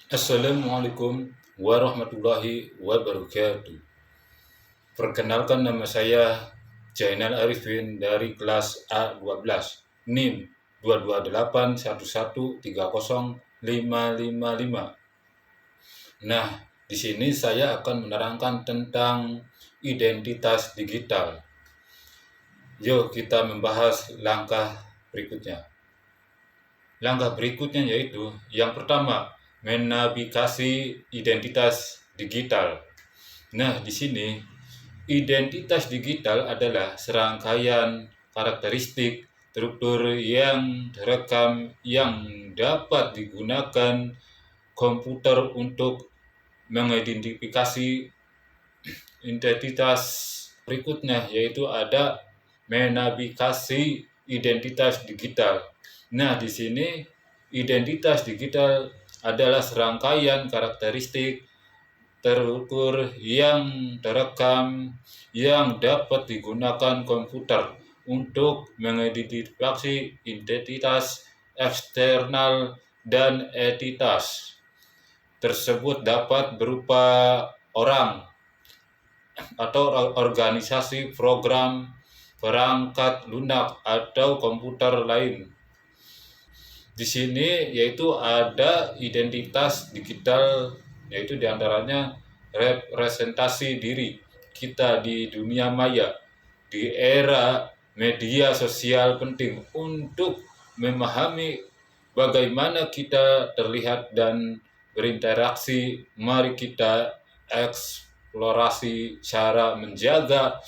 Assalamualaikum warahmatullahi wabarakatuh. Perkenalkan, nama saya Jainal Arifin dari kelas A12, NIM 22811300555. Nah, di sini saya akan menerangkan tentang identitas digital. Yuk kita membahas langkah berikutnya. Langkah berikutnya yaitu yang pertama, menavigasi identitas digital. Nah, di sini identitas digital adalah serangkaian karakteristik struktur yang terekam yang dapat digunakan komputer untuk mengidentifikasi identitas. Berikutnya yaitu ada menavigasi identitas digital. Nah, di sini identitas digital adalah serangkaian karakteristik terukur yang terekam yang dapat digunakan komputer untuk mengidentifikasi identitas eksternal dan entitas tersebut dapat berupa orang atau organisasi, program, perangkat lunak atau komputer lain. Di sini yaitu ada identitas digital, yaitu diantaranya representasi diri kita di dunia maya. Di era media sosial penting untuk memahami bagaimana kita terlihat dan berinteraksi. Mari kita eksplorasi cara menjaga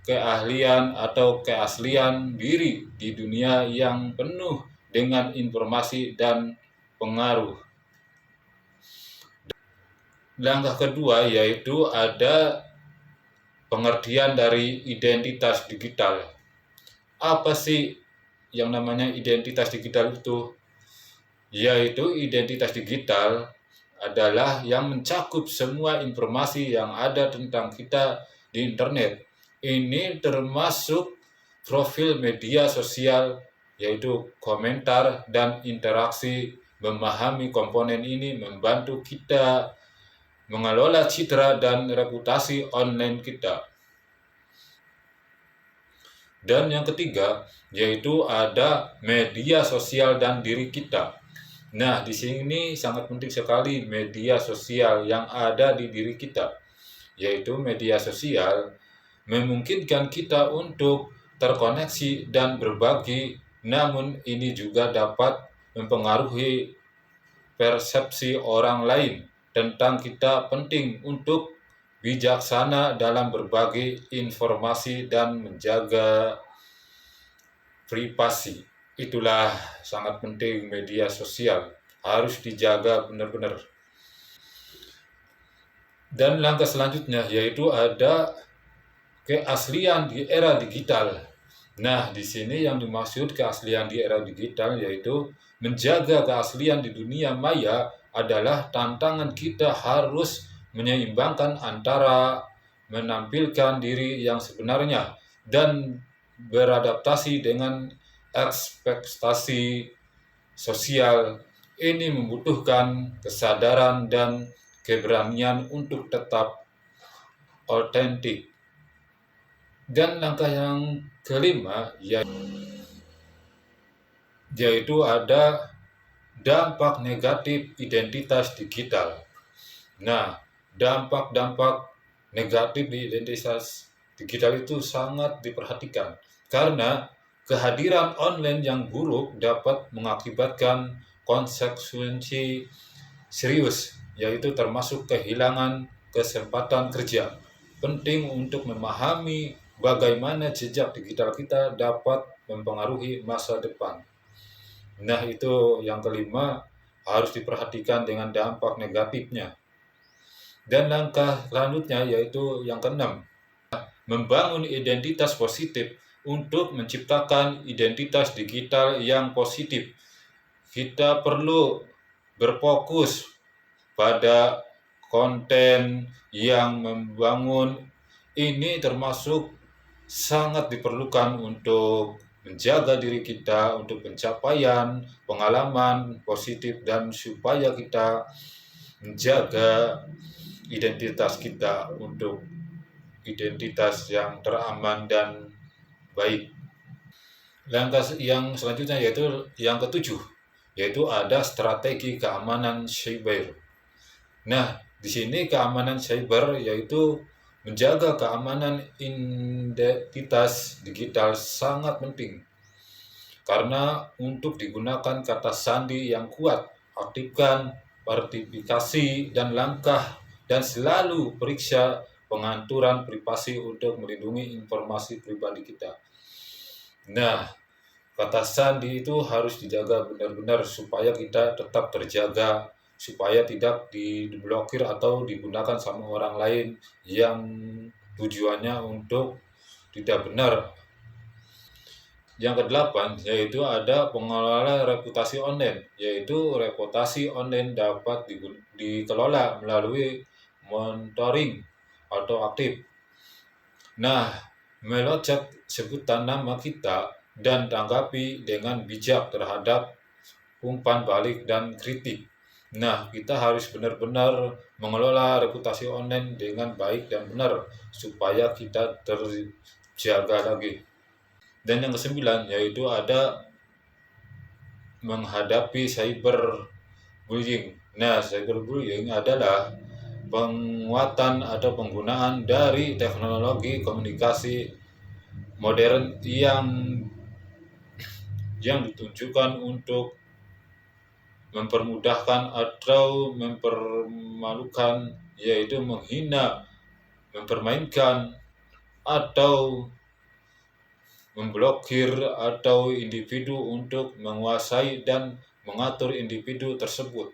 keahlian atau keaslian diri di dunia yang penuh dengan informasi dan pengaruh. Langkah kedua yaitu ada pengertian dari identitas digital. Apa sih yang namanya identitas digital itu? Yaitu identitas digital adalah yang mencakup semua informasi yang ada tentang kita di internet. Ini termasuk profil media sosial, yaitu komentar dan interaksi. Memahami komponen ini membantu kita mengelola citra dan reputasi online kita. Dan yang ketiga, yaitu ada media sosial dan diri kita. Nah, di sini sangat penting sekali media sosial yang ada di diri kita, yaitu media sosial memungkinkan kita untuk terkoneksi dan berbagi, namun ini juga dapat mempengaruhi persepsi orang lain tentang kita. Penting untuk bijaksana dalam berbagi informasi dan menjaga privasi. Itulah sangat penting media sosial, harus dijaga benar-benar. Dan langkah selanjutnya yaitu ada keaslian di era digital. Nah, di sini yang dimaksud keaslian di era digital yaitu menjaga keaslian di dunia maya adalah tantangan kita harus menyeimbangkan antara menampilkan diri yang sebenarnya dan beradaptasi dengan ekspektasi sosial. Ini membutuhkan kesadaran dan keberanian untuk tetap otentik. Dan langkah yang kelima yaitu ada dampak negatif identitas digital. Nah, dampak-dampak negatif di identitas digital itu sangat diperhatikan karena kehadiran online yang buruk dapat mengakibatkan konsekuensi serius, yaitu termasuk kehilangan kesempatan kerja. Penting untuk memahami bagaimana jejak digital kita dapat mempengaruhi masa depan. Nah, itu yang kelima, harus diperhatikan dengan dampak negatifnya. Dan langkah selanjutnya yaitu yang keenam, membangun identitas positif. Untuk menciptakan identitas digital yang positif, kita perlu berfokus pada konten yang membangun. Ini termasuk sangat diperlukan untuk menjaga diri kita untuk pencapaian pengalaman positif dan supaya kita menjaga identitas kita untuk identitas yang teraman dan baik. Langkah yang selanjutnya yaitu yang ketujuh, yaitu ada strategi keamanan cyber. Nah, di sini keamanan cyber yaitu menjaga keamanan identitas digital sangat penting. Karena untuk digunakan kata sandi yang kuat, aktifkan verifikasi dan langkah dan selalu periksa pengaturan privasi untuk melindungi informasi pribadi kita. Nah, kata sandi itu harus dijaga benar-benar supaya kita tetap terjaga, supaya tidak diblokir atau digunakan sama orang lain yang tujuannya untuk tidak benar. Yang kedelapan, yaitu ada pengelola reputasi online, yaitu reputasi online dapat dikelola melalui monitoring atau aktif. Nah, melocek sebutan nama kita dan tanggapi dengan bijak terhadap umpan balik dan kritik. Nah, kita harus benar-benar mengelola reputasi online dengan baik dan benar supaya kita terjaga lagi. Dan yang kesembilan yaitu ada menghadapi cyberbullying. Nah, cyberbullying adalah penguatan atau penggunaan dari teknologi komunikasi modern yang ditunjukkan untuk mempermudahkan atau mempermalukan, yaitu menghina, mempermainkan, atau memblokir atau individu untuk menguasai dan mengatur individu tersebut.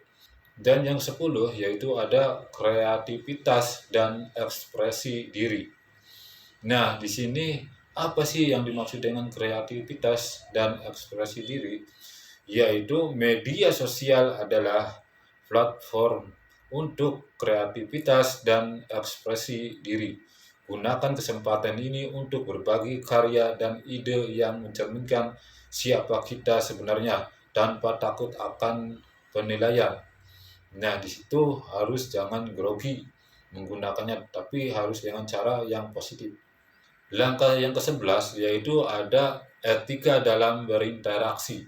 Dan yang 10 yaitu ada kreativitas dan ekspresi diri. Nah, di sini apa sih yang dimaksud dengan kreativitas dan ekspresi diri? Yaitu media sosial adalah platform untuk kreativitas dan ekspresi diri. Gunakan kesempatan ini untuk berbagi karya dan ide yang mencerminkan siapa kita sebenarnya tanpa takut akan penilaian. Nah, di situ harus jangan grogi menggunakannya, tapi harus dengan cara yang positif. Langkah yang ke-11 yaitu ada etika dalam berinteraksi.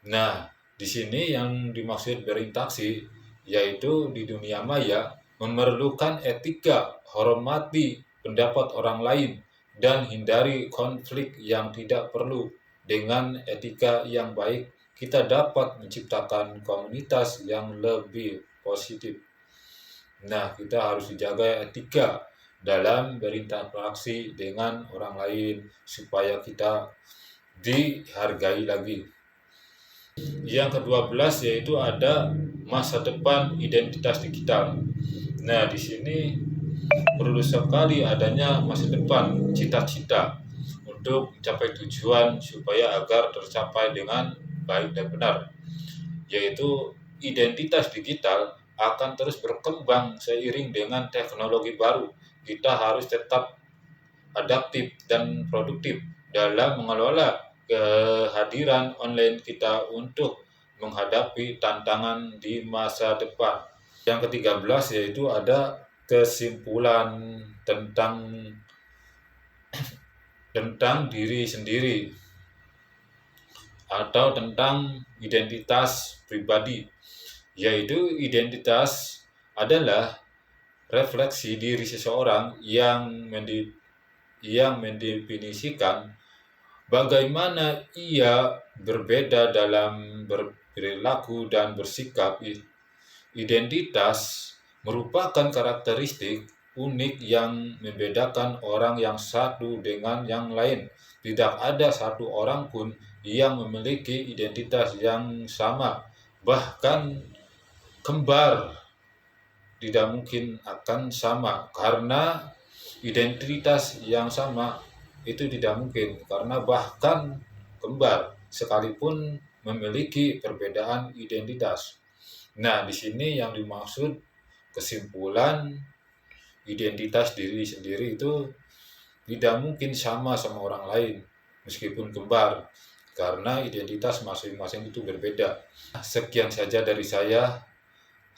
Nah, di sini yang dimaksud berinteraksi yaitu di dunia maya memerlukan etika, hormati pendapat orang lain, dan hindari konflik yang tidak perlu. Dengan etika yang baik, kita dapat menciptakan komunitas yang lebih positif. Nah, kita harus dijaga etika dalam berinteraksi dengan orang lain supaya kita dihargai lagi. Yang ke-12 yaitu ada masa depan identitas digital. Nah, di sini perlu sekali adanya masa depan, cita-cita untuk mencapai tujuan supaya agar tercapai dengan baik dan benar. Yaitu identitas digital akan terus berkembang seiring dengan teknologi baru. Kita harus tetap adaptif dan produktif dalam mengelola kehadiran online kita untuk menghadapi tantangan di masa depan. Yang ke-13 yaitu ada kesimpulan tentang diri sendiri atau tentang identitas pribadi, yaitu identitas adalah refleksi diri seseorang yang mendefinisikan bagaimana ia berbeda dalam berperilaku dan bersikap. Identitas merupakan karakteristik unik yang membedakan orang yang satu dengan yang lain. Tidak ada satu orang pun yang memiliki identitas yang sama. Bahkan kembar tidak mungkin akan sama, karena identitas yang sama itu tidak mungkin, karena bahkan kembar sekalipun memiliki perbedaan identitas. Nah, di sini yang dimaksud kesimpulan identitas diri sendiri itu tidak mungkin sama orang lain meskipun kembar, karena identitas masing-masing itu berbeda. Sekian saja dari saya.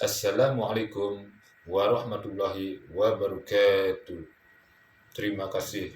Assalamualaikum warahmatullahi wabarakatuh. Terima kasih.